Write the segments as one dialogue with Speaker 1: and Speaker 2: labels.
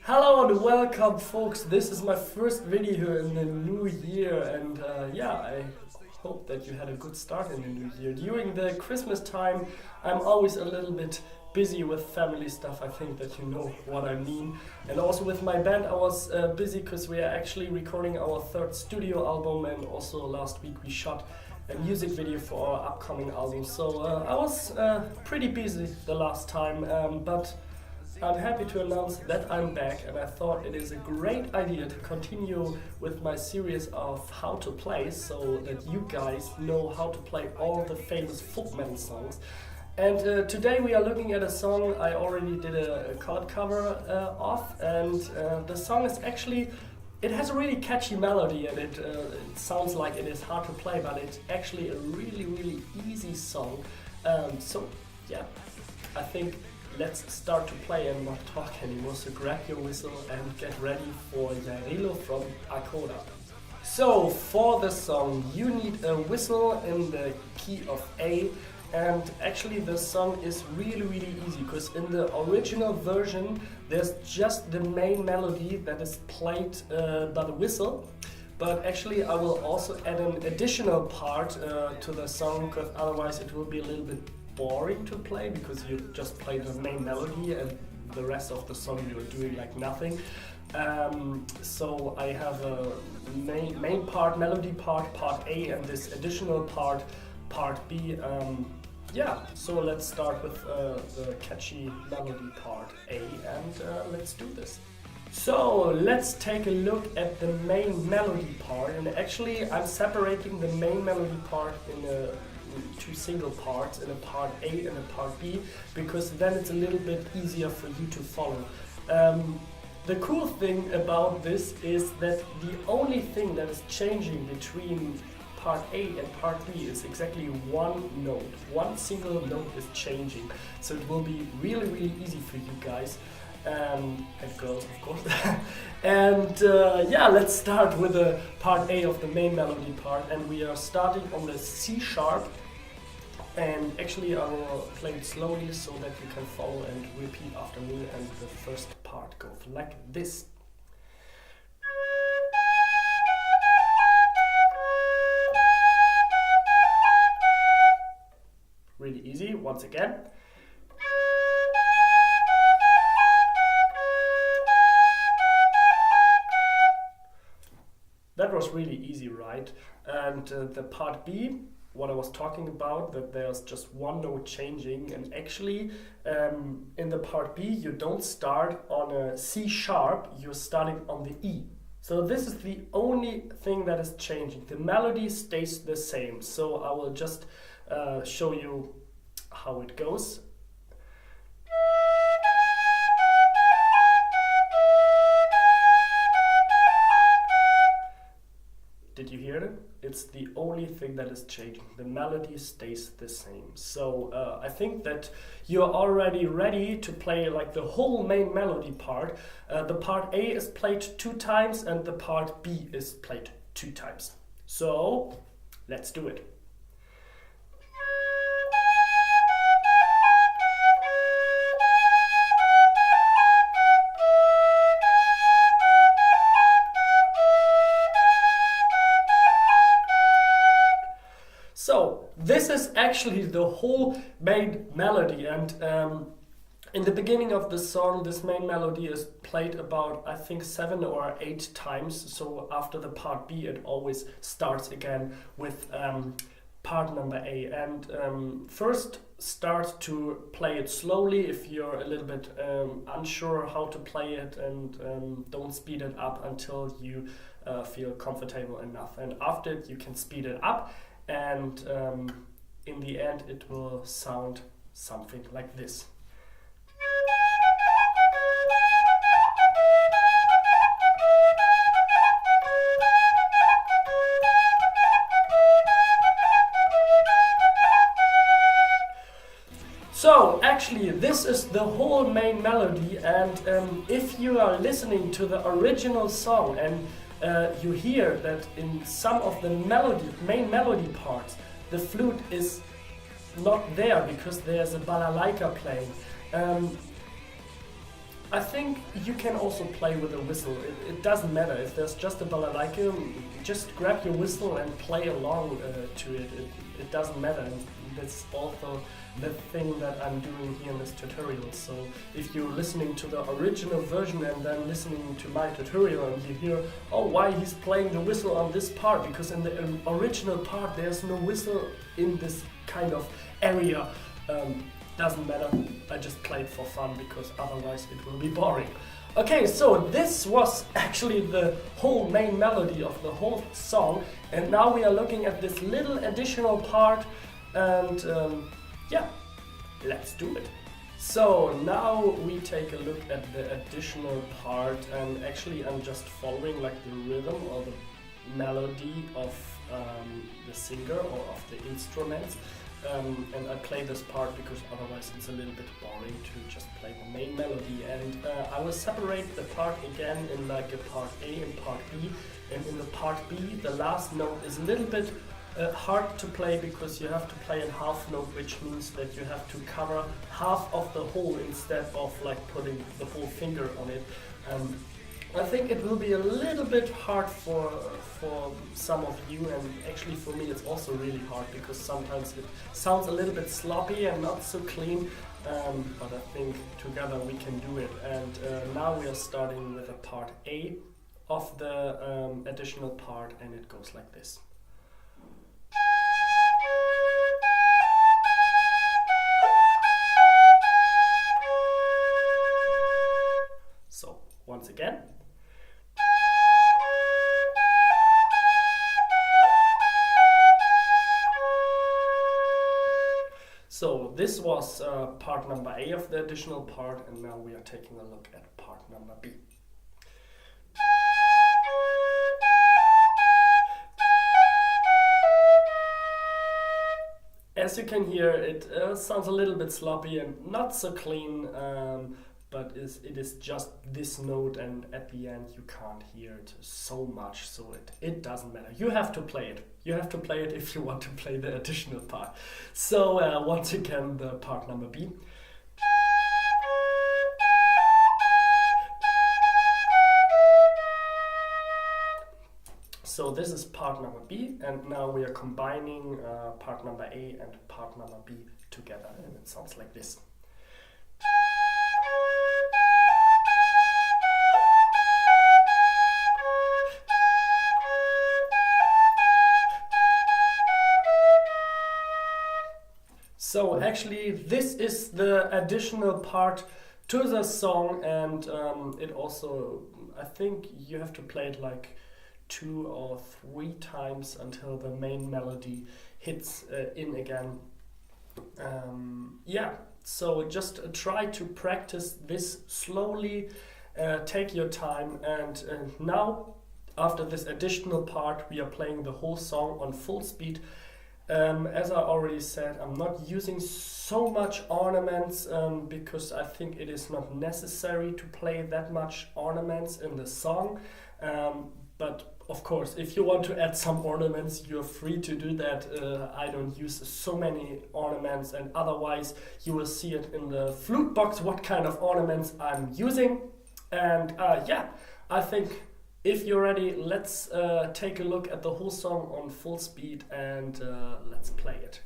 Speaker 1: Hello and welcome, folks. This is my first video in the new year, and I hope that you had a good start in the new year. During the Christmas time, I'm always a little bit busy with family stuff. I think that you know what I mean. And also with my band, I was busy because we are actually recording our third studio album, and also last week we shot a music video for our upcoming album. So I was pretty busy the last time, but I'm happy to announce that I'm back, and I thought it is a great idea to continue with my series of how to play, so that you guys know how to play all the famous folk metal songs. And today we are looking at a song I already did a collab cover of, and the song is actually, it has a really catchy melody, and it sounds like it is hard to play, but it's actually a really easy song. So yeah, I think let's start to play and not talk anymore. So grab your whistle and get ready for Yarilo from Arkona. So for the song you need a whistle in the key of A, and actually the song is really easy, because in the original version there's just the main melody that is played by the whistle. But actually I will also add an additional part to the song, because otherwise it will be a little bit boring to play, because you just play the main melody and the rest of the song you're doing like nothing. So I have a main part, melody part, part A, and this additional part, part B. So let's start with the catchy melody part A, and let's do this. So let's take a look at the main melody part, and actually I'm separating the main melody part in two single parts, in a part A and a part B, because then it's a little bit easier for you to follow. The cool thing about this is that the only thing that is changing between part A and part B is exactly one note. One single note is changing, so it will be really easy for you guys. And girls, of course. And let's start with the part A of the main melody part, and we are starting on the C sharp. And actually I will play it slowly so that you can follow and repeat after me, and the first part goes like this. Really easy, once again. That was really easy, right? And the part B, what I was talking about, that there's just one note changing, and actually in the part B you don't start on a C sharp, you're starting on the E. So this is the only thing that is changing. The melody stays the same, so I will just show you how it goes. Did you hear it? It's the only thing that is changing. The melody stays the same. So I think that you're already ready to play like the whole main melody part. The part A is played 2 times, and the part B is played 2 times. So let's do it. So this is actually the whole main melody, and in the beginning of the song this main melody is played about, I think, 7 or 8 times. So after the part B it always starts again with part number A, and first start to play it slowly if you're a little bit unsure how to play it, and don't speed it up until you feel comfortable enough, and after it you can speed it up. And in the end it will sound something like this. So actually this is the whole main melody, and if you are listening to the original song and you hear that in some of the main melody parts, the flute is not there because there's a balalaika playing. I think you can also play with a whistle. It doesn't matter if there's just a balalaika. Just grab your whistle and play along to it. It doesn't matter. And that's also the thing that I'm doing here in this tutorial. So if you're listening to the original version and then listening to my tutorial and you hear, oh, why he's playing the whistle on this part? Because in the original part there's no whistle in this kind of area. Doesn't matter, I just played for fun because otherwise it will be boring. Okay, so this was actually the whole main melody of the whole song, and now we are looking at this little additional part, and yeah, let's do it. So now we take a look at the additional part, and actually I'm just following like the rhythm or the melody of the singer or of the instruments. And I play this part because otherwise it's a little bit boring to just play the main melody, and I will separate the part again in like a part A and part B, and in the part B the last note is a little bit hard to play because you have to play in half note, which means that you have to cover half of the whole instead of like putting the whole finger on it. I think it will be a little bit hard for some of you, and actually for me it's also really hard because sometimes it sounds a little bit sloppy and not so clean, but I think together we can do it. And now we are starting with a part A of the additional part, and it goes like this. So once again. So this was part number A of the additional part, and now we are taking a look at part number B. As you can hear, it sounds a little bit sloppy and not so clean, but it is just this note, and at the end you can't hear it so much, so it doesn't matter. You have to play it. You have to play it if you want to play the additional part. So once again, the part number B. So this is part number B, and now we are combining part number A and part number B together, and it sounds like this. So actually this is the additional part to the song, and it also, I think you have to play it like 2 or 3 times until the main melody hits in again. Yeah, so just try to practice this slowly, take your time, and now after this additional part we are playing the whole song on full speed. As I already said, I'm not using so much ornaments because I think it is not necessary to play that much ornaments in the song. But of course, if you want to add some ornaments, you're free to do that. I don't use so many ornaments, and otherwise you will see it in the flute box what kind of ornaments I'm using. And yeah, I think if you're ready, let's take a look at the whole song on full speed, and let's play it.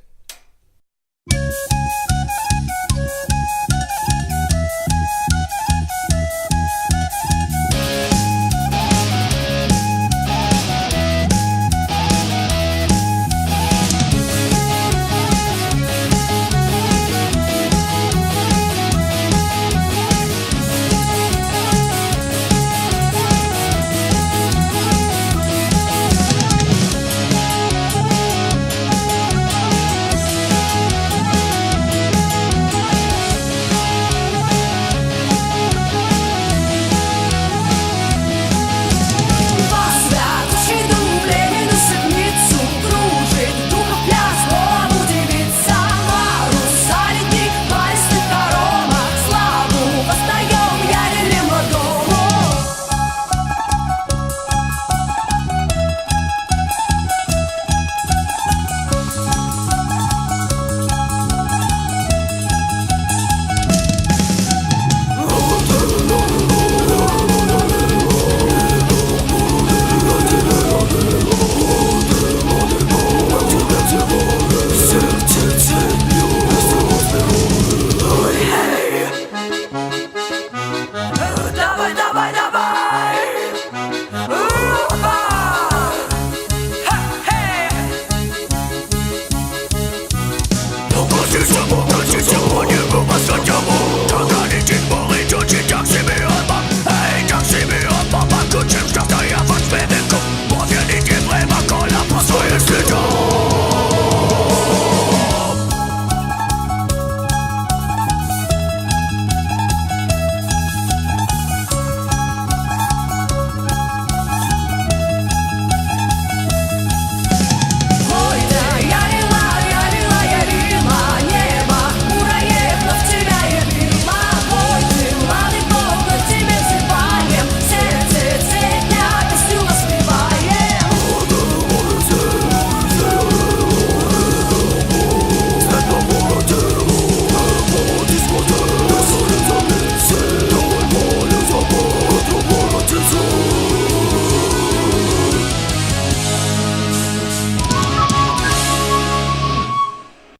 Speaker 2: Just